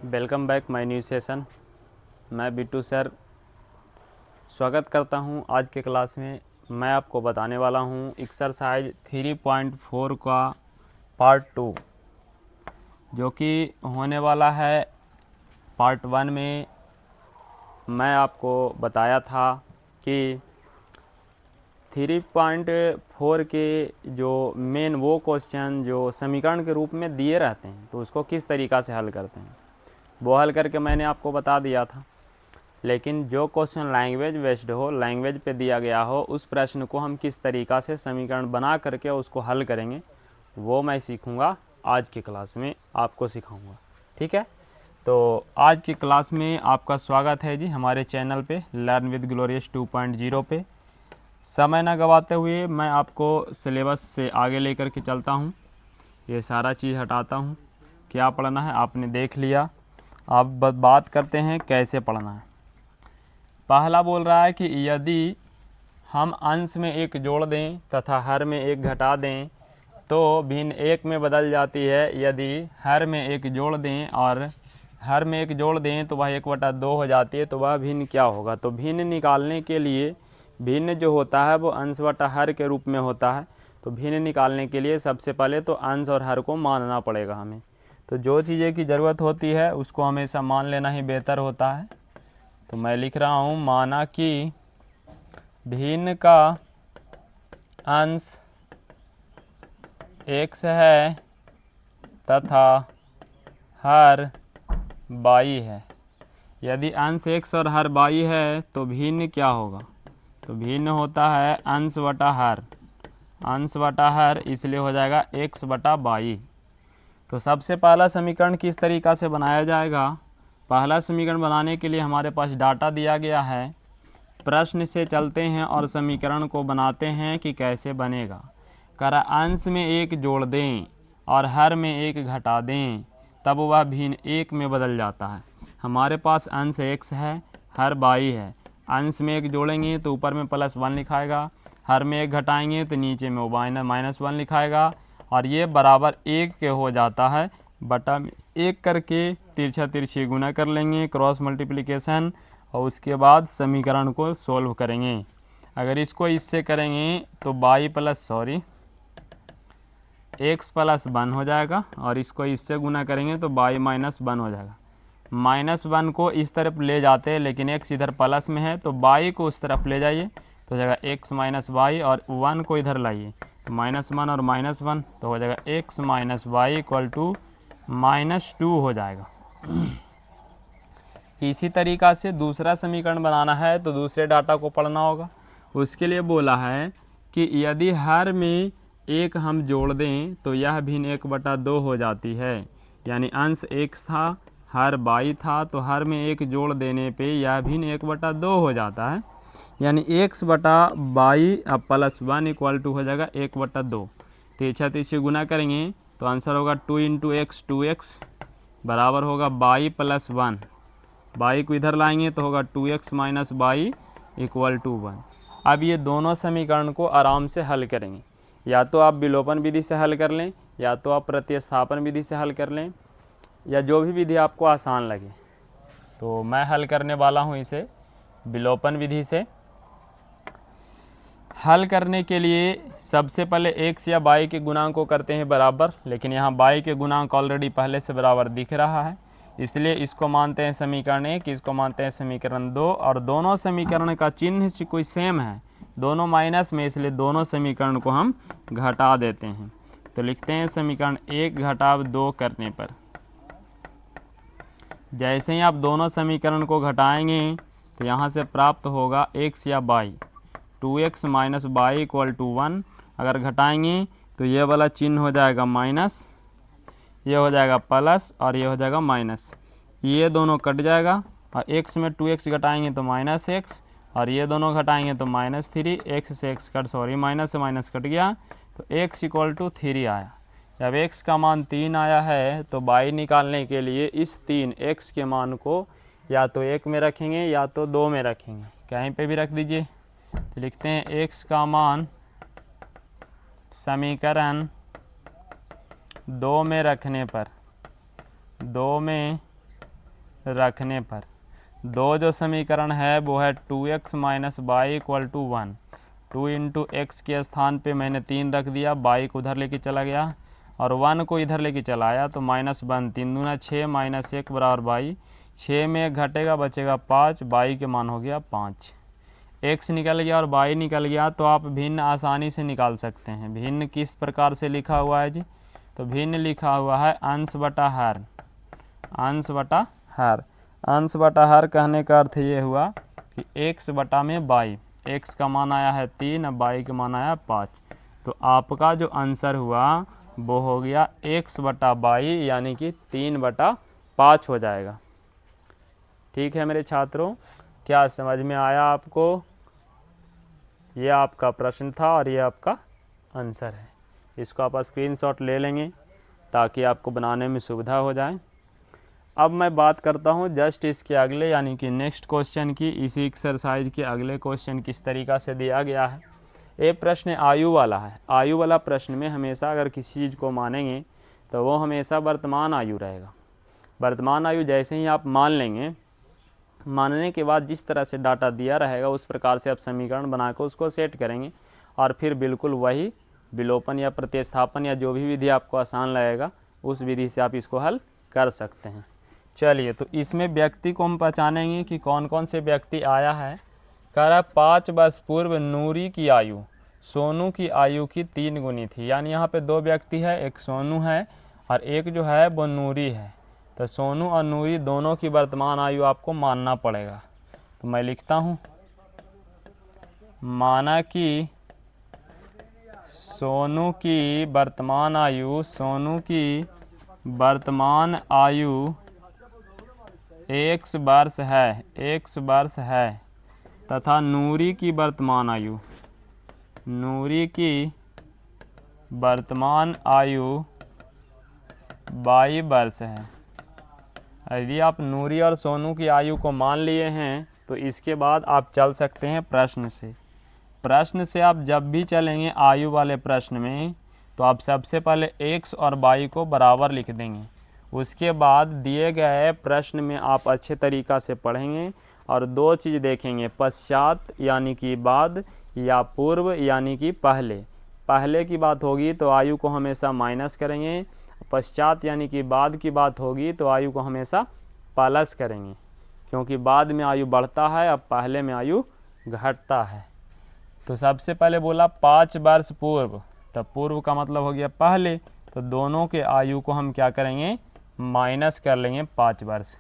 Welcome back my new session. मैं Bittu sir स्वागत करता हूं आज के क्लास में। मैं आपको बताने वाला हूं एक्सरसाइज 3.4 का पार्ट 2 जो कि होने वाला है पार्ट 1 में। मैं आपको बताया था कि 3.4 के जो मेन वो क्वेश्चन जो समीकरण के रूप में दिए रहते हैं तो उसको किस तरीक़ा से हल करते हैं वो हल करके मैंने आपको बता दिया था। लेकिन जो क्वेश्चन लैंग्वेज बेस्ड हो, लैंग्वेज पे दिया गया हो, उस प्रश्न को हम किस तरीक़ा से समीकरण बना करके उसको हल करेंगे वो मैं सीखूँगा आज की क्लास में, आपको सिखाऊंगा। ठीक है, तो आज की क्लास में आपका स्वागत है जी हमारे चैनल पे लर्न विद ग्लोरियस 2.0 पे। समय न गवाते हुए मैं आपको सिलेबस से आगे लेकर के चलता हूँ। ये सारा चीज़ हटाता हूँ, क्या पढ़ना है आपने देख लिया। अब बात करते हैं कैसे पढ़ना है। पहला बोल रहा है कि यदि हम अंश में एक जोड़ दें तथा हर में एक घटा दें तो भिन्न एक में बदल जाती है। यदि हर में एक जोड़ दें और हर में एक जोड़ दें तो वह 1/2 हो जाती है, तो वह भिन्न क्या होगा। तो भिन्न निकालने के लिए भिन्न जो होता है वो अंश बटा हर के रूप में होता है। तो भिन्न निकालने के लिए सबसे पहले तो अंश और हर को मानना पड़ेगा हमें। तो जो चीज़ें की ज़रूरत होती है उसको हमेशा मान लेना ही बेहतर होता है। तो मैं लिख रहा हूँ, माना कि भिन्न का अंश x है तथा हर y है। यदि अंश x और हर y है तो भिन्न क्या होगा। तो भिन्न होता है अंश बटा हर, अंश बटा हर, इसलिए हो जाएगा x बटा y। तो सबसे पहला समीकरण किस तरीक़ा से बनाया जाएगा। पहला समीकरण बनाने के लिए हमारे पास डाटा दिया गया है। प्रश्न से चलते हैं और समीकरण को बनाते हैं कि कैसे बनेगा। करा अंश में एक जोड़ दें और हर में एक घटा दें तब वह भिन्न एक में बदल जाता है। हमारे पास अंश x है, हर y है। अंश में एक जोड़ेंगे तो ऊपर में +1 लिखाएगा, हर में एक घटाएंगे तो नीचे में -1 लिखाएगा और ये बराबर 1 के हो जाता है। बटा में 1 करके तिरछा तिरछी गुना कर लेंगे, क्रॉस मल्टीप्लिकेशन, और उसके बाद समीकरण को सोल्व करेंगे। अगर इसको इससे करेंगे तो x + 1 हो जाएगा और इसको इससे गुना करेंगे तो y - 1 हो जाएगा। -1 को इस तरफ ले जाते हैं लेकिन x इधर प्लस में है तो y को उस तरफ ले जाइए तो हो जाएगा x - y और 1 को इधर लाइए तो -1 और -1 तो हो जाएगा x - y = -2 हो जाएगा। इसी तरीक़ा से दूसरा समीकरण बनाना है तो दूसरे डाटा को पढ़ना होगा। उसके लिए बोला है कि यदि हर में एक हम जोड़ दें तो यह भिन्न 1/2 हो जाती है। यानी अंश x था, हर y था, तो हर में एक जोड़ देने पे यह भिन्न 1/2 हो जाता है। यानी x बटा y + 1 = हो जाएगा 1/2। तिरछा तिरछी गुना करेंगे तो आंसर होगा 2 × x 2x बराबर होगा y + 1। y को इधर लाएंगे तो होगा 2x - y = 1। अब ये दोनों समीकरण को आराम से हल करेंगे। या तो आप विलोपन विधि से हल कर लें, या तो आप प्रतिस्थापन विधि से हल कर लें, या जो भी विधि आपको आसान लगे। तो मैं हल करने वाला हूँ इसे विलोपन विधि से। हल करने के लिए सबसे पहले x या y के गुणांक को करते हैं बराबर, लेकिन यहाँ y के गुणांक ऑलरेडी पहले से बराबर दिख रहा है, इसलिए इसको मानते हैं समीकरण 1, इसको मानते हैं समीकरण 2, और दोनों समीकरण का चिन्ह से कोई सेम है, दोनों माइनस में, इसलिए दोनों समीकरण को हम घटा देते हैं। तो लिखते हैं समीकरण 1 घटाव 2 करने पर जैसे ही आप दोनों समीकरण को घटाएंगे तो यहाँ से प्राप्त होगा x या y, 2x - y = 1। अगर घटाएंगे तो ये वाला चिन्ह हो जाएगा माइनस, ये हो जाएगा प्लस और ये हो जाएगा माइनस। ये दोनों कट जाएगा और x में 2x घटाएंगे तो -x और ये दोनों घटाएंगे तो -3, x से x कट माइनस से माइनस कट गया तो x = 3 आया। जब x का मान 3 आया है तो y निकालने के लिए इस 3 x के मान को या तो 1 में रखेंगे या तो 2 में रखेंगे, कहीं पे भी रख दीजिए। तो लिखते हैं x का मान समीकरण 2 में रखने पर 2 में रखने पर दो जो समीकरण है वो है 2x minus Y equal to 1। 2 into X के स्थान पे मैंने 3 रख दिया, बाई को उधर लेके चला गया और 1 को इधर लेके चला आया तो -1 3 दूना 6 माइनस 1 बराबर बाई। 6 में 1 घटेगा बचेगा 5, बाई के मान हो गया 5। एक्स निकल गया और बाई निकल गया तो आप भिन्न आसानी से निकाल सकते हैं। भिन्न किस प्रकार से लिखा हुआ है जी? तो भिन्न लिखा हुआ है अंश बटा हर। अंश बटा हर, अंश बटा हर कहने का अर्थ ये हुआ कि एक्स बटा में बाई, एक्स का मान आया है 3 और बाई का मान आया 5। तो आपका जो आंसर हुआ वो हो गया एक्स बटा बाई यानी कि 3/5 हो जाएगा। ठीक है मेरे छात्रों, क्या समझ में आया आपको? ये आपका प्रश्न था और ये आपका आंसर है। इसको आप स्क्रीनशॉट ले लेंगे ताकि आपको बनाने में सुविधा हो जाए। अब मैं बात करता हूँ जस्ट इसके अगले यानी कि नेक्स्ट क्वेश्चन की। इसी एक्सरसाइज के अगले क्वेश्चन किस तरीक़ा से दिया गया है। ये प्रश्न आयु वाला है। आयु वाला प्रश्न में हमेशा अगर किसी चीज़ को मानेंगे तो वो हमेशा वर्तमान आयु रहेगा। वर्तमान आयु जैसे ही आप मान लेंगे, मानने के बाद जिस तरह से डाटा दिया रहेगा उस प्रकार से आप समीकरण बनाकर उसको सेट करेंगे और फिर बिल्कुल वही विलोपन या प्रतिस्थापन या जो भी विधि आपको आसान लगेगा उस विधि से आप इसको हल कर सकते हैं। चलिए, तो इसमें व्यक्ति को हम पहचानेंगे कि कौन कौन से व्यक्ति आया है। कह रहा 5 वर्ष पूर्व नूरी की आयु सोनू की आयु की 3 गुनी थी। यानी यहाँ पे 2 व्यक्ति है, एक सोनू है और एक जो है वो नूरी है। तो सोनू और नूरी दोनों की वर्तमान आयु आपको मानना पड़ेगा। तो मैं लिखता हूँ, माना कि सोनू की वर्तमान आयु, सोनू की वर्तमान आयु x वर्ष है, x वर्ष है तथा नूरी की वर्तमान आयु, नूरी की वर्तमान आयु y वर्ष है। यदि आप नूरी और सोनू की आयु को मान लिए हैं तो इसके बाद आप चल सकते हैं प्रश्न से। प्रश्न से आप जब भी चलेंगे आयु वाले प्रश्न में तो आप सबसे पहले x और y को बराबर लिख देंगे। उसके बाद दिए गए प्रश्न में आप अच्छे तरीक़ा से पढ़ेंगे और 2 चीज़ देखेंगे, पश्चात यानी कि बाद या पूर्व यानी कि पहले। पहले की बात होगी तो आयु को हमेशा माइनस करेंगे, पश्चात यानी कि बाद की बात होगी तो आयु को हमेशा प्लस करेंगे, क्योंकि बाद में आयु बढ़ता है अब पहले में आयु घटता है। तो सबसे पहले बोला 5 वर्ष पूर्व, तब पूर्व का मतलब हो गया पहले, तो दोनों के आयु को हम क्या करेंगे, माइनस कर लेंगे 5 वर्ष।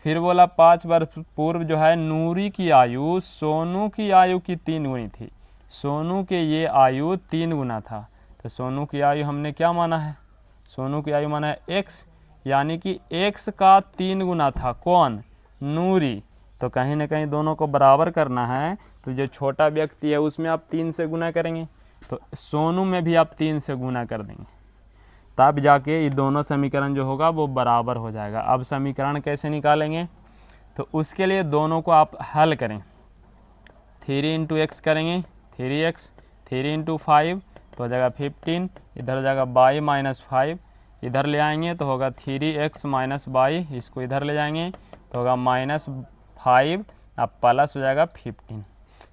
फिर बोला 5 वर्ष पूर्व जो है नूरी की आयु सोनू की आयु की 3 गुनी थी। सोनू के ये आयु 3 गुना था, तो सोनू की आयु हमने क्या माना है, सोनू की आयु माना है x, यानी कि x का 3 गुना था कौन, नूरी। तो कहीं ना कहीं दोनों को बराबर करना है, तो जो छोटा व्यक्ति है उसमें आप 3 से गुना करेंगे, तो सोनू में भी आप 3 से गुना कर देंगे, तब जाके ये दोनों समीकरण जो होगा वो बराबर हो जाएगा। अब समीकरण कैसे निकालेंगे, तो उसके लिए दोनों को आप हल करें। 3 इंटू एक्स करेंगे, 3x, 3 इंटू 5 तो हो जाएगा 15, इधर हो जाएगा बाई माइनस 5, इधर ले आएंगे तो होगा 3x माइनस बाई, इसको इधर ले जाएंगे तो होगा -5, अब प्लस हो जाएगा 15,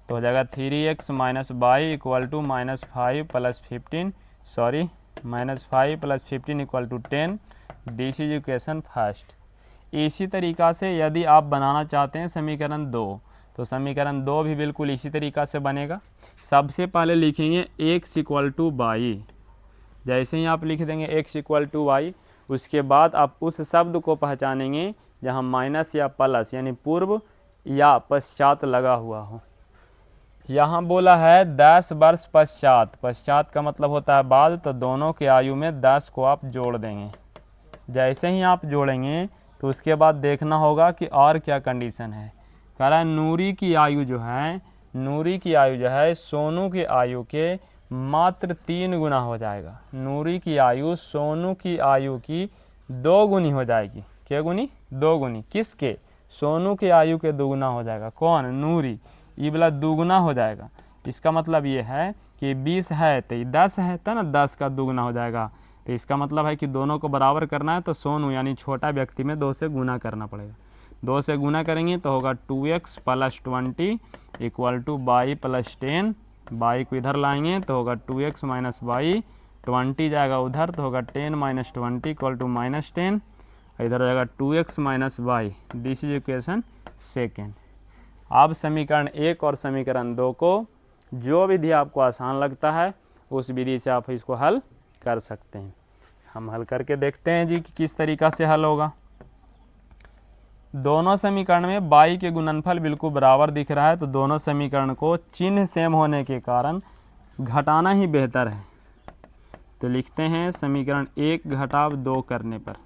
तो हो जाएगा 3x minus Y equal to -5 plus 15, sorry -5 plus 15 equal to 10। This is equation first. इसी तरीक़ा से यदि आप बनाना चाहते हैं समीकरण 2, तो समीकरण 2 भी बिल्कुल इसी तरीक़ा से बनेगा। सबसे पहले लिखेंगे x इक्वल टू वाई। जैसे ही आप लिख देंगे x इक्वल टू वाई, उसके बाद आप उस शब्द को पहचानेंगे जहां माइनस या प्लस यानी पूर्व या पश्चात लगा हुआ हो। यहाँ बोला है 10 वर्ष पश्चात, पश्चात का मतलब होता है बाद, तो दोनों के आयु में 10 को आप जोड़ देंगे। जैसे ही आप जोड़ेंगे तो उसके बाद देखना होगा कि और क्या कंडीशन है। कह रहा है नूरी की आयु जो है, नूरी की आयु जो है सोनू की आयु के मात्र 3 गुना हो जाएगा। नूरी की आयु सोनू की आयु की 2 गुनी हो जाएगी। क्या गुनी? 2 गुनी। किसके? सोनू की आयु के 2 गुना हो जाएगा। कौन? नूरी। ये वाला 2 गुना हो जाएगा। इसका मतलब ये है कि 20 है तो ये 10 है, तो ना 10 का 2 गुना हो जाएगा। तो इसका मतलब है कि दोनों को बराबर करना है तो सोनू यानी छोटा व्यक्ति में 2 से गुना करना पड़ेगा। 2 से गुना करेंगे तो होगा 2x + 20 = y + 10। y को इधर लाएंगे तो होगा 2x - y, 20 जाएगा उधर तो होगा 10 - 20 = -10। इधर हो जाएगा 2x - y। This is equation second. अब समीकरण 1 और समीकरण 2 को जो विधि आपको आसान लगता है उस विधि से आप इसको हल कर सकते हैं। हम हल करके देखते हैं जी कि किस तरीक़ा से हल होगा। दोनों समीकरण में y के गुणनफल बिल्कुल बराबर दिख रहा है, तो दोनों समीकरण को चिन्ह सेम होने के कारण घटाना ही बेहतर है। तो लिखते हैं समीकरण 1 घटाव 2 करने पर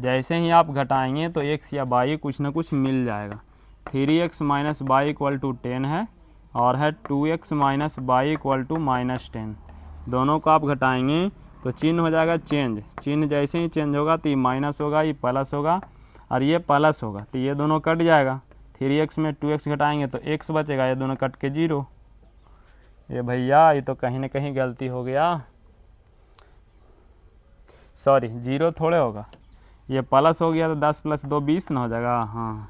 जैसे ही आप घटाएंगे तो x या y कुछ ना कुछ मिल जाएगा। 3x - y = 10 है और है 2x - y = -10। दोनों को आप घटाएंगे तो चिन्ह हो जाएगा चेंज। चिन्ह जैसे ही चेंज होगा तो ये माइनस होगा, ये प्लस होगा और ये प्लस होगा, तो ये दोनों कट जाएगा। 3x में 2x घटाएंगे तो x बचेगा, ये दोनों कट के 0। ये भैया ये तो कहीं ना कहीं गलती हो गया, सॉरी 0 थोड़े होगा, ये प्लस हो गया तो 10 + 2 20 ना हो जाएगा। हाँ,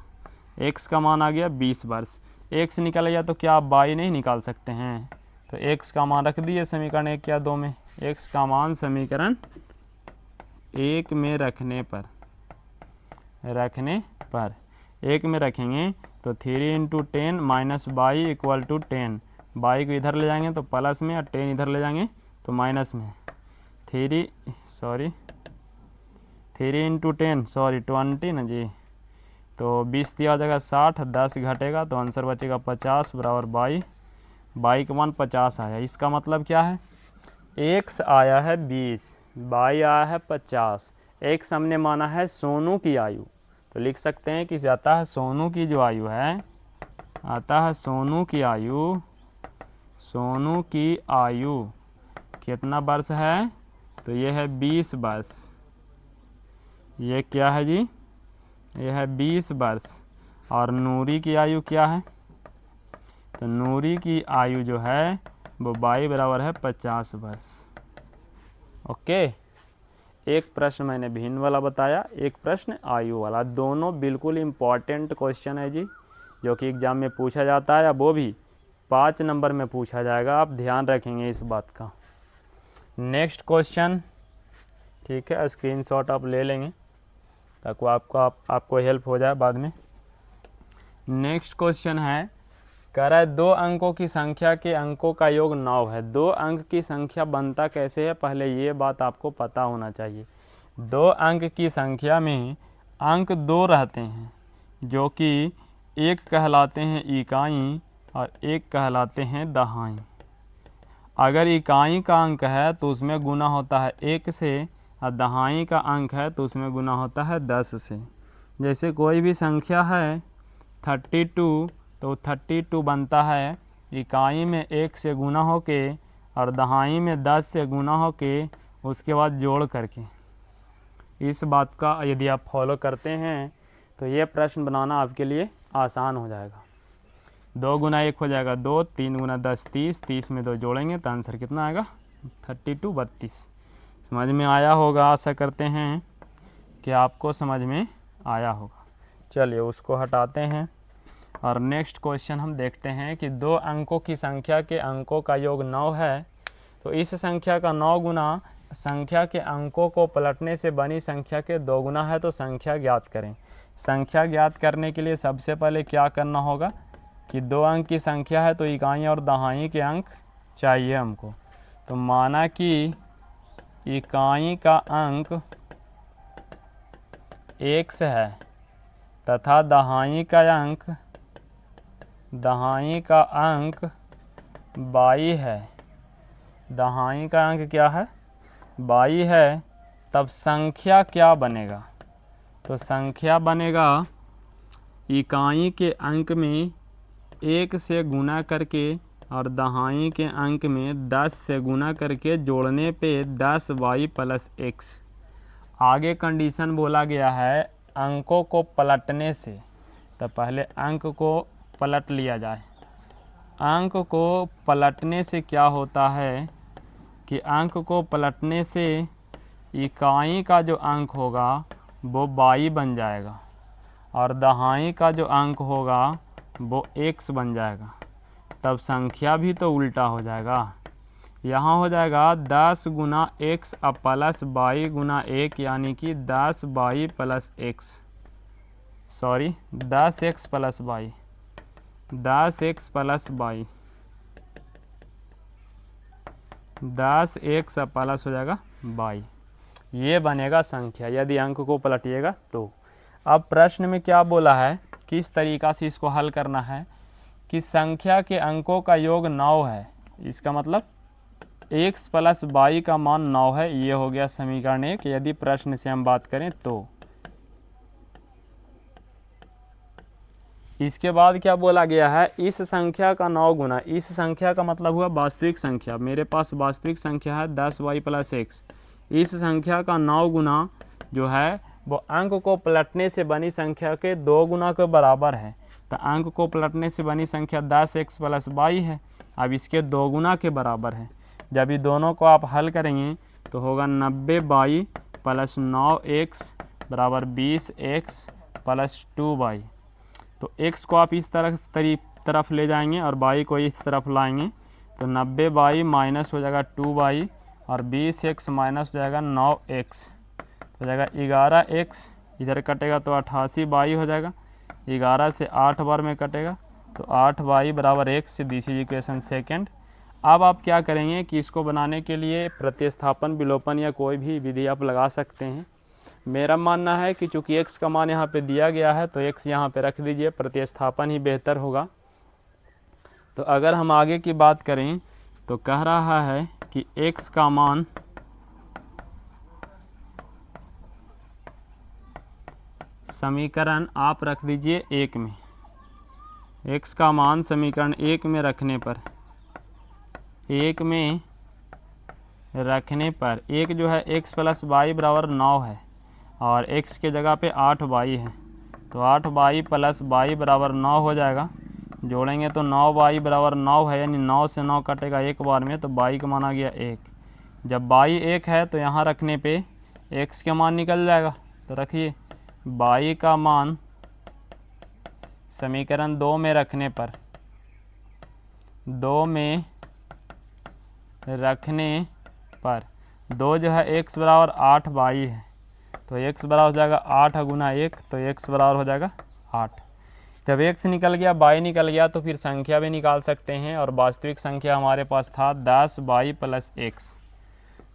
x का मान आ गया 20 वर्ष। x निकल गया तो क्या आप y नहीं निकाल सकते हैं? तो x का मान रख दिए समीकरण 1 या 2 में। x का मान समीकरण 1 में रखने पर 1 में रखेंगे तो 3 × 10 - y = 10। y को इधर ले जाएंगे तो प्लस में और 10 इधर ले जाएंगे तो माइनस में। 3 × 10 सॉरी 20 ना जी, तो 20 दिया हो जाएगा 60, 10 घटेगा तो आंसर बचेगा 50 बराबर y का मान 50 आया। इसका मतलब क्या है? x आया है 20, y आया है 50। x हमने माना है सोनू की आयु, तो लिख सकते हैं कि आता है सोनू की जो आयु है, आता है सोनू की आयु कितना वर्ष है? तो ये है 20 वर्ष। ये क्या है जी? ये है 20 वर्ष। और नूरी की आयु क्या है? तो नूरी की आयु जो है वो y बराबर है 50 वर्ष। ओके, एक प्रश्न मैंने भिन्न वाला बताया, एक प्रश्न आयु वाला। दोनों बिल्कुल इम्पॉर्टेंट क्वेश्चन है जी, जो कि एग्ज़ाम में पूछा जाता है, वो भी 5 नंबर में पूछा जाएगा। आप ध्यान रखेंगे इस बात का। नेक्स्ट क्वेश्चन, ठीक है, स्क्रीनशॉट आप ले लेंगे ताकि आपको हेल्प हो जाए बाद में। नेक्स्ट क्वेश्चन है, कह रहा है 2 अंकों की संख्या के अंकों का योग 9 है। 2 अंक की संख्या बनता कैसे है? पहले ये बात आपको पता होना चाहिए। 2 अंक की संख्या में अंक 2 रहते हैं, जो कि एक कहलाते हैं इकाई और एक कहलाते हैं दहाई। अगर इकाई का अंक है तो उसमें गुना होता है 1 से, और दहाई का अंक है तो उसमें गुना होता है 10 से। जैसे कोई भी संख्या है 32, तो 32 बनता है इकाई में 1 से गुना होके और दहाई में 10 से गुना होके, उसके बाद जोड़ करके। इस बात का यदि आप फॉलो करते हैं तो ये प्रश्न बनाना आपके लिए आसान हो जाएगा। 2 × 1 हो जाएगा 2, 3 × 10 30, 30 में 2 जोड़ेंगे तो आंसर कितना आएगा? 32 32। समझ में आया होगा, आशा करते हैं कि आपको समझ में आया होगा। चलिए उसको हटाते हैं और नेक्स्ट क्वेश्चन हम देखते हैं कि 2 अंकों की संख्या के अंकों का योग 9 है, तो इस संख्या का 9 गुना संख्या के अंकों को पलटने से बनी संख्या के 2 गुना है, तो संख्या ज्ञात करें। संख्या ज्ञात करने के लिए सबसे पहले क्या करना होगा कि 2 अंक की संख्या है तो इकाई और दहाई के अंक चाहिए हमको। तो माना कि इकाई का अंक x है तथा दहाई का अंक y है। दहाई का अंक क्या है? y है। तब संख्या क्या बनेगा? तो संख्या बनेगा इकाई के अंक में 1 से गुना करके और दहाई के अंक में 10 से गुना करके जोड़ने पे 10y + x। आगे कंडीशन बोला गया है अंकों को पलटने से, तो पहले अंक को पलट लिया जाए। अंक को पलटने से क्या होता है कि अंक को पलटने से इकाई का जो अंक होगा वो y बन जाएगा और दहाई का जो अंक होगा वो x बन जाएगा, तब संख्या भी तो उल्टा हो जाएगा। यहाँ हो जाएगा 10 गुना x अब प्लस y गुना 1 यानी कि 10y plus x, sorry 10x plus y, 10x plus y, 10x plus हो जाएगा y, ये बनेगा संख्या यदि अंक को पलटिएगा तो। अब प्रश्न में क्या बोला है, किस तरीक़ा से इसको हल करना है कि संख्या के अंकों का योग 9 है, इसका मतलब x प्लस y का मान 9 है, ये हो गया समीकरण 1 यदि प्रश्न से हम बात करें तो। इसके बाद क्या बोला गया है, इस संख्या का 9 गुना, इस संख्या का मतलब हुआ वास्तविक संख्या, मेरे पास वास्तविक संख्या है 10y प्लस x, इस संख्या का 9 गुना जो है वो अंक को पलटने से बनी संख्या के 2 गुना के बराबर है। तो अंक को पलटने से बनी संख्या 10x प्लस y है, अब इसके 2 गुना के बराबर है। जब ये दोनों को आप हल करेंगे तो होगा 90y प्लस 9x बराबर 20x प्लस 2y। तो x को आप इस तरफ ले जाएंगे और y को इस तरफ लाएंगे तो 90y माइनस हो जाएगा 2y और 20x माइनस हो जाएगा 9x, हो जाएगा 11x, इधर कटेगा तो 88y हो जाएगा, 11 से 8 बार में कटेगा तो 8y बराबर x, this is equation second. अब आप क्या करेंगे कि इसको बनाने के लिए प्रतिस्थापन विलोपन या कोई भी विधि आप लगा सकते हैं। मेरा मानना है कि चूँकि x का मान यहाँ पे दिया गया है तो x यहाँ पे रख दीजिए, प्रतिस्थापन ही बेहतर होगा। तो अगर हम आगे की बात करें तो कह रहा है कि x का मान समीकरण आप रख दीजिए 1 में, x का मान समीकरण 1 में रखने पर, 1 में रखने पर 1 जो है x प्लस y बराबर 9 है और x के जगह पे 8y है, तो 8y प्लस y बराबर 9 हो जाएगा। जोड़ेंगे तो 9y बराबर 9 है, यानी 9 से 9 कटेगा एक बार में, तो y का मान आ गया 1। जब y 1 है तो यहाँ रखने पे x का मान निकल जाएगा, तो रखिए y का मान समीकरण 2 में रखने पर, 2 में रखने पर 2 जो है x बराबर 8y है, तो x बराबर हो जाएगा 8 गुना 1, तो x बराबर हो जाएगा 8। जब x निकल गया y निकल गया तो फिर संख्या भी निकाल सकते हैं, और वास्तविक संख्या हमारे पास था 10y प्लस x।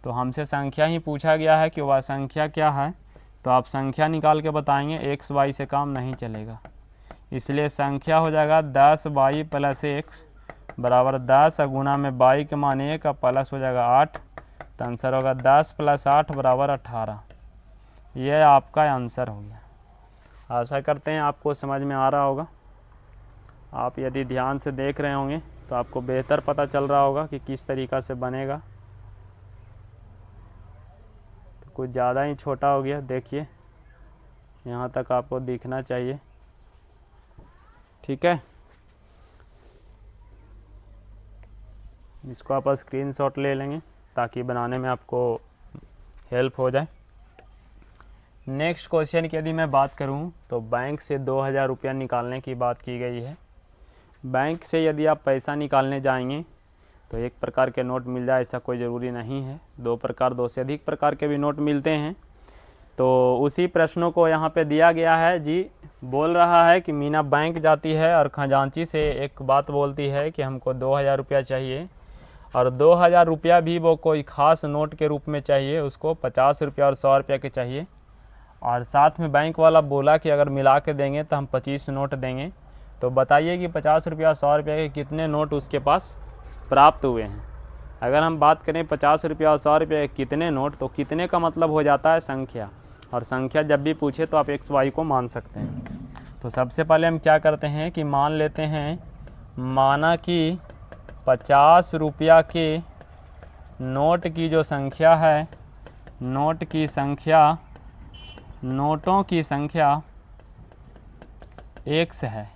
तो हमसे संख्या ही पूछा गया है कि वह संख्या क्या है, तो आप संख्या निकाल के बताएंगे, x y से काम नहीं चलेगा, इसलिए संख्या हो जाएगा 10y प्लस x बराबर 10 गुना में y के मान 1 का प्लस हो जाएगा 8, तो आंसर होगा 10 प्लस 8 बराबर 18। यह आपका आंसर हो गया। आशा करते हैं आपको समझ में आ रहा होगा। आप यदि ध्यान से देख रहे होंगे तो आपको बेहतर पता चल रहा होगा कि किस तरीक़ा से बनेगा। तो कुछ ज़्यादा ही छोटा हो गया, देखिए यहाँ तक आपको दिखना चाहिए, ठीक है। इसको आप स्क्रीनशॉट ले लेंगे ताकि बनाने में आपको हेल्प हो जाए। नेक्स्ट क्वेश्चन की यदि मैं बात करूं तो बैंक से 2000 रुपया निकालने की बात की गई है। बैंक से यदि आप पैसा निकालने जाएंगे तो एक प्रकार के नोट मिल जाए ऐसा कोई ज़रूरी नहीं है, 2 प्रकार 2 से अधिक प्रकार के भी नोट मिलते हैं। तो उसी प्रश्नों को यहाँ पे दिया गया है जी। बोल रहा है कि मीना बैंक जाती है और खजांची से एक बात बोलती है कि हमको 2000 रुपया चाहिए, और 2000 रुपया भी वो कोई ख़ास नोट के रूप में चाहिए, उसको 50 रुपया और 100 रुपया के चाहिए, और साथ में बैंक वाला बोला कि अगर मिला के देंगे तो हम 25 नोट देंगे। तो बताइए कि 50 रुपया 100 रुपया के कितने नोट उसके पास प्राप्त हुए हैं। अगर हम बात करें 50 रुपया और 100 रुपये के कितने नोट, तो कितने का मतलब हो जाता है संख्या, और संख्या जब भी पूछे तो आप x y को मान सकते हैं। तो सबसे पहले हम क्या करते हैं कि मान लेते हैं, माना कि 50 रुपया के नोट की जो संख्या है, नोटों की संख्या x है।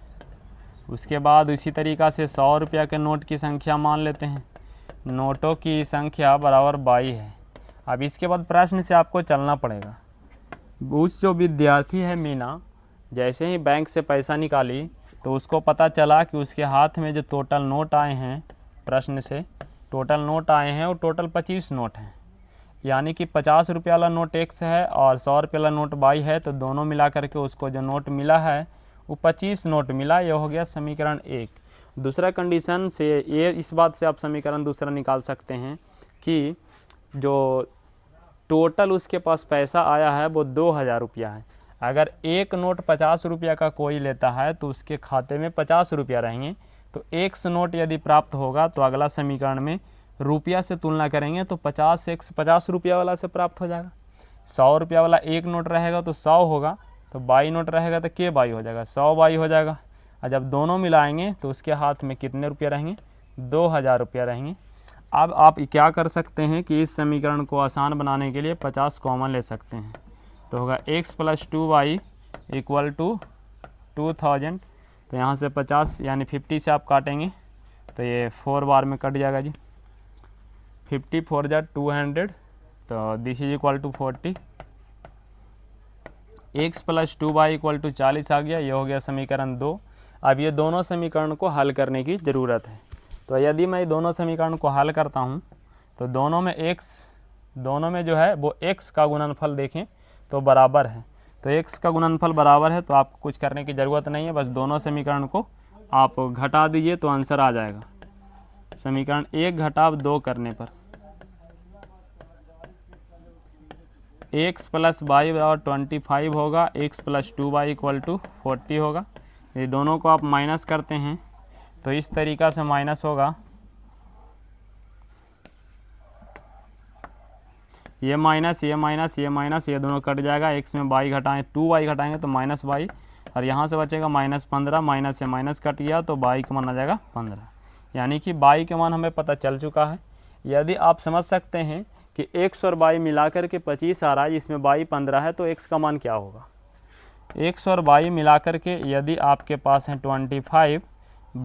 उसके बाद इसी तरीक़ा से 100 रुपया के नोट की संख्या मान लेते हैं, नोटों की संख्या बराबर y है। अब इसके बाद प्रश्न से आपको चलना पड़ेगा। उस जो विद्यार्थी है मीना, जैसे ही बैंक से पैसा निकाली तो उसको पता चला कि उसके हाथ में जो टोटल नोट आए हैं, प्रश्न से टोटल नोट आए हैं वो टोटल 25 नोट हैं। यानी कि 50 रुपये वाला नोट X है और 100 रुपये वाला नोट Y है, तो दोनों मिला करके उसको जो नोट मिला है वो 25 नोट मिला। यह हो गया समीकरण 1। दूसरा कंडीशन से ये इस बात से आप समीकरण दूसरा निकाल सकते हैं कि जो टोटल उसके पास पैसा आया है वो 2000 रुपया है। अगर एक नोट 50 रुपया का कोई लेता है तो उसके खाते में 50 रुपया रहेंगे। तो X नोट यदि प्राप्त होगा तो अगला समीकरण में रुपया से तुलना करेंगे तो 50x 50 रुपया वाला से प्राप्त हो जाएगा। 100 रुपया वाला एक नोट रहेगा तो 100 होगा, तो बाई नोट रहेगा तो के बाई हो जाएगा, 100 बाई हो जाएगा। और जब दोनों मिलाएंगे तो उसके हाथ में कितने रुपये रहेंगे, 2000 रुपया रहेंगे। अब आप क्या कर सकते हैं कि इस समीकरण को आसान बनाने के लिए 50 कॉमन ले सकते हैं, तो होगा x + 2y = 2000। तो यहाँ से 50 यानी 50 से आप काटेंगे तो ये 4 बार में कट जाएगा जी। 50 4 जा 200, तो this is equal to 40। x + 2y = 40 आ गया। ये हो गया समीकरण 2। अब ये दोनों समीकरण को हल करने की ज़रूरत है। तो यदि मैं दोनों समीकरण को हल करता हूँ तो दोनों में जो है वो x का गुणनफल देखें तो बराबर है। तो x का गुणनफल बराबर है तो आपको कुछ करने की ज़रूरत नहीं है, बस दोनों समीकरण को आप घटा दीजिए तो आंसर आ जाएगा। समीकरण 1 घटाव 2 करने पर x + y = 25 होगा, x + 2y = 40 होगा। ये दोनों को आप माइनस करते हैं तो इस तरीक़ा से माइनस होगा, ये माइनस ये माइनस ये माइनस, ये दोनों कट जाएगा। x में y घटाएँ 2y घटाएंगे तो -y, और यहाँ से बचेगा -15, माइनस से माइनस कट गया तो y का मान आ जाएगा 15। यानी कि y के मान हमें पता चल चुका है। यदि आप समझ सकते हैं कि x और y मिलाकर के 25 आ रहा है, जिसमें y 15 है, तो x का मान क्या होगा। x और y मिलाकर के यदि आपके पास है 25,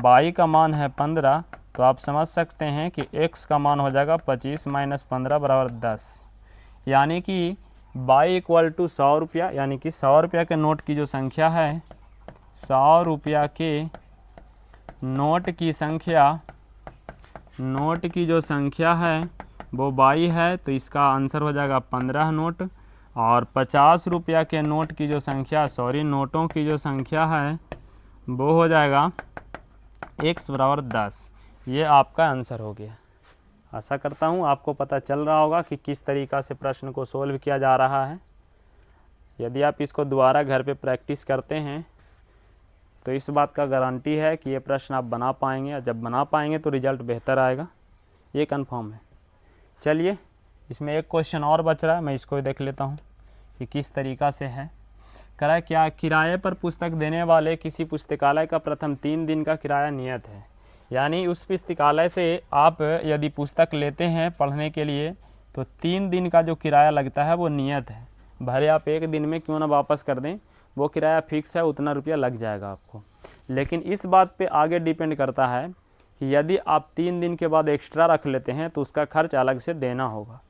y का मान है 15, तो आप समझ सकते हैं कि x का मान हो जाएगा 25 - 15 = 10। यानी कि y = 100 रुपया, यानी कि 100 रुपया के नोट की जो संख्या है, 100 रुपया के नोट की जो संख्या है वो y है, तो इसका आंसर हो जाएगा 15 नोट। और 50 रुपया के नोट की जो संख्या, नोटों की जो संख्या है वो हो जाएगा x = 10। ये आपका आंसर हो गया। आशा करता हूँ आपको पता चल रहा होगा कि किस तरीक़ा से प्रश्न को सोल्व किया जा रहा है। यदि आप इसको दोबारा घर पे प्रैक्टिस करते हैं तो इस बात का गारंटी है कि ये प्रश्न आप बना पाएंगे, और जब बना पाएंगे तो रिज़ल्ट बेहतर आएगा, ये कंफर्म है। चलिए, इसमें एक क्वेश्चन और बच रहा है, मैं इसको देख लेता हूँ कि किस तरीक़ा से है। कह रहा है क्या किराए पर पुस्तक देने वाले किसी पुस्तकालय का प्रथम 3 दिन का किराया नियत है। यानी उस पुस्तकालय से आप यदि पुस्तक लेते हैं पढ़ने के लिए तो 3 दिन का जो किराया लगता है वो नियत है। भले आप 1 दिन में क्यों ना वापस कर दें, वो किराया फिक्स है, उतना रुपया लग जाएगा आपको। लेकिन इस बात पे आगे डिपेंड करता है कि यदि आप 3 दिन के बाद एक्स्ट्रा रख लेते हैं तो उसका खर्च अलग से देना होगा।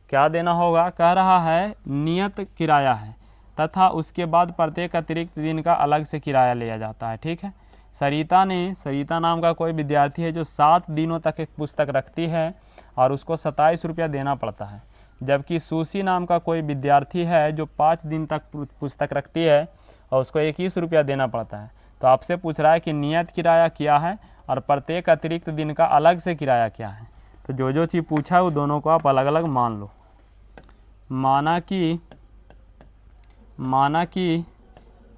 क्या देना होगा, कह रहा है नियत किराया है तथा उसके बाद प्रत्येक अतिरिक्त दिन का अलग से किराया लिया जाता है। ठीक है। सरिता नाम का कोई विद्यार्थी है जो 7 दिनों तक एक पुस्तक रखती है और उसको 27 रुपया देना पड़ता है, जबकि सुशी नाम का कोई विद्यार्थी है जो 5 दिन तक पुस्तक रखती है और उसको 21 रुपया देना पड़ता है। तो आपसे पूछ रहा है कि नियत किराया क्या है और प्रत्येक अतिरिक्त दिन का अलग से किराया क्या है। तो जो चीज़ पूछा है वो दोनों को आप अलग अलग मान लो। माना कि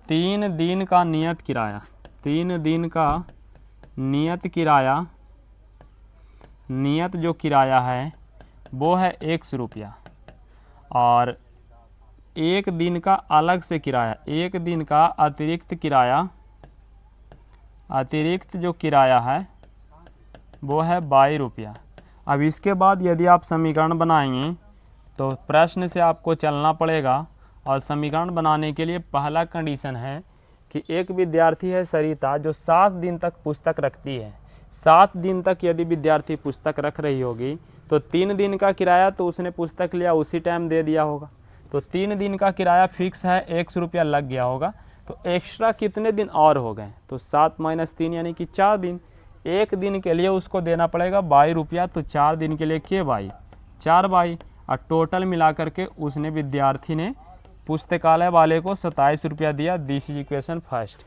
3 दिन का नियत किराया, 3 दिन का नियत जो किराया है वो है 100 रुपया, और 1 दिन का अलग से किराया, 1 दिन का अतिरिक्त जो किराया है वो है 22 रुपया। अब इसके बाद यदि आप समीकरण बनाएंगे तो प्रश्न से आपको चलना पड़ेगा, और समीकरण बनाने के लिए पहला कंडीशन है कि एक विद्यार्थी है सरिता जो 7 दिन तक पुस्तक रखती है। 7 दिन तक यदि विद्यार्थी पुस्तक रख रही होगी तो 3 दिन का किराया तो उसने पुस्तक लिया उसी टाइम दे दिया होगा, तो 3 दिन का किराया फिक्स है, 100 रुपया लग गया होगा। तो एक्स्ट्रा कितने दिन और हो गए, तो 7 - 3 यानी कि 4 दिन। एक दिन के लिए उसको देना पड़ेगा 22 रुपया, तो 4 दिन के लिए के बाई 4 बाई, और टोटल मिला करके उसने विद्यार्थी ने पुस्तकालय वाले को 27 रुपया दिया। This is equation first.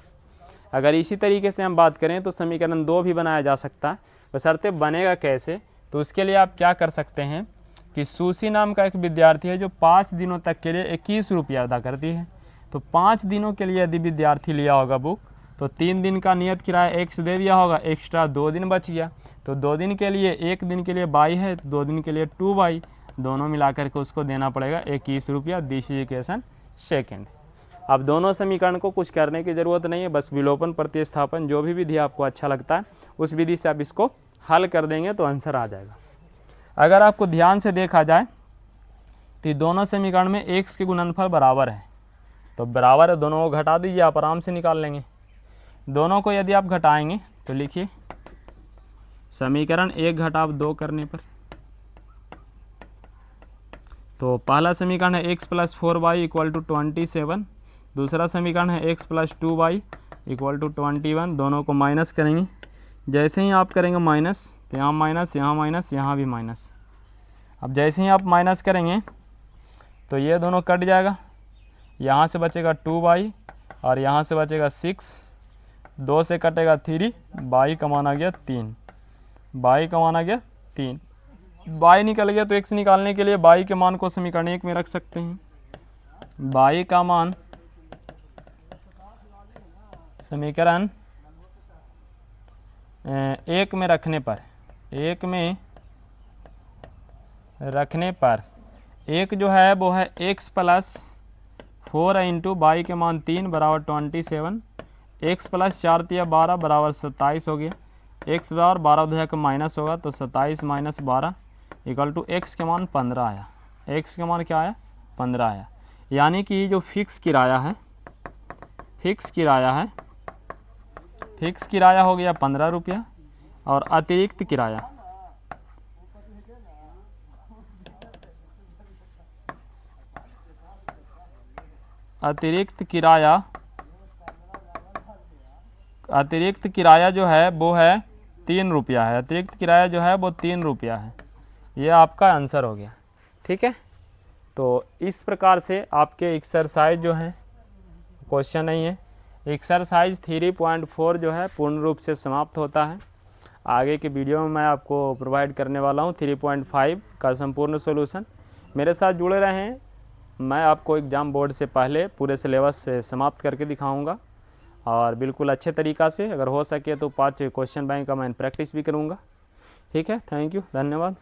अगर इसी तरीके से हम बात करें तो समीकरण 2 भी बनाया जा सकता है, बशर्ते बनेगा कैसे, तो उसके लिए आप क्या कर सकते हैं कि सुशी नाम का एक विद्यार्थी है जो 5 दिनों तक के लिए 21 रुपया अदा करती है। तो 5 दिनों के लिए यदि विद्यार्थी लिया होगा बुक, तो 3 दिन का नियत किराया x दे दिया होगा, एक्स्ट्रा 2 दिन बच गया। तो 2 दिन के लिए, 1 दिन के लिए 22 है, 2 दिन के लिए 2 बाई, दोनों मिला करके उसको देना पड़ेगा 21 रुपया। This is equation second. अब दोनों समीकरण को कुछ करने की ज़रूरत नहीं है, बस विलोपन प्रतिस्थापन जो भी विधि आपको अच्छा लगता है उस विधि से आप इसको हल कर देंगे तो आंसर आ जाएगा। अगर आपको ध्यान से देखा जाए तो दोनों समीकरण में x के गुणनफल बराबर है, तो बराबर है, दोनों को घटा दीजिए, आप आराम से निकाल लेंगे। दोनों को यदि आप घटाएंगे तो लिखिए समीकरण 1 घटाव 2 करने पर, तो पहला समीकरण है x + 4y = 27, दूसरा समीकरण है x + 2y = 21। दोनों को माइनस करेंगे, जैसे ही आप करेंगे माइनस तो यहाँ माइनस, यहाँ माइनस, यहाँ भी माइनस। अब जैसे ही आप माइनस करेंगे तो ये दोनों कट जाएगा, यहाँ से बचेगा 2y और यहाँ से बचेगा 6, 2 से कटेगा 3, y का मान आ गया 3, y का मान आ गया 3, y निकल गया। तो x निकालने के लिए y के मान को समीकरण 1 में रख सकते हैं। y का मान समीकरण 1 में रखने पर, 1 में रखने पर एक जो है वो है x + 4 × y के मान 3 बराबर 27, x + 4 × 12 बराबर 27 हो गया। x बराबर 12 2 का माइनस होगा, तो 27 - 12 = x के मान 15 आया। x के मान क्या आया? 15 आया। यानी कि जो फिक्स किराया है, फिक्स किराया हो गया 15 रुपया, और अतिरिक्त किराया जो है वो है 3 रुपया है। अतिरिक्त किराया जो है वो 3 रुपया है। ये आपका आंसर हो गया। ठीक है, तो इस प्रकार से आपके एक्सरसाइज जो है, क्वेश्चन नहीं है, एक्सरसाइज 3.4 जो है पूर्ण रूप से समाप्त होता है। आगे के वीडियो में मैं आपको प्रोवाइड करने वाला हूँ 3.5 का संपूर्ण सॉल्यूशन। मेरे साथ जुड़े रहें, मैं आपको एग्ज़ाम बोर्ड से पहले पूरे सिलेबस से समाप्त करके दिखाऊंगा, और बिल्कुल अच्छे तरीक़ा से, अगर हो सके तो 5 क्वेश्चन बैंक का मैं प्रैक्टिस भी करूंगा। ठीक है, थैंक यू, धन्यवाद।